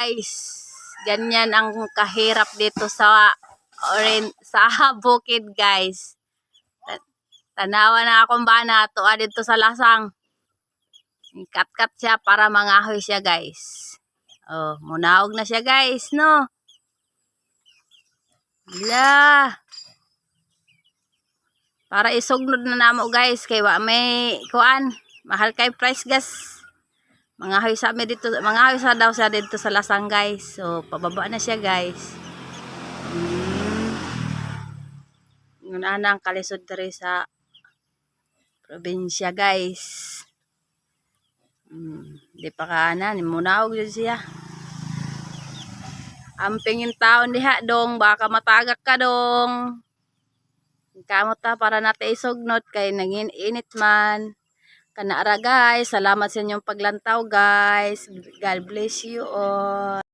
Guys, ganyan ang kahirap dito sa bukid guys. Tanawa na akong bana tuwa dito sa lasang. Kat-kat siya para mangahoy siya guys. Oh, munawag na siya guys, no? Bila. Para isugnod na namo guys kay wa may kuan, mahal kay price gas. Mangahoy sa amin dito, mangahoy sa daw sa dito sa lasang guys. So pababa na siya guys. Nguna na ang kalisod diri sa probinsya guys. Di pa kana ni munawag jud siya. Amping yung taon diha dong, baka matagak ka dong. Kamot ta para natin isugnot kay nangin init man. Kanaara guys, salamat sa inyong paglantaw guys. God bless you all.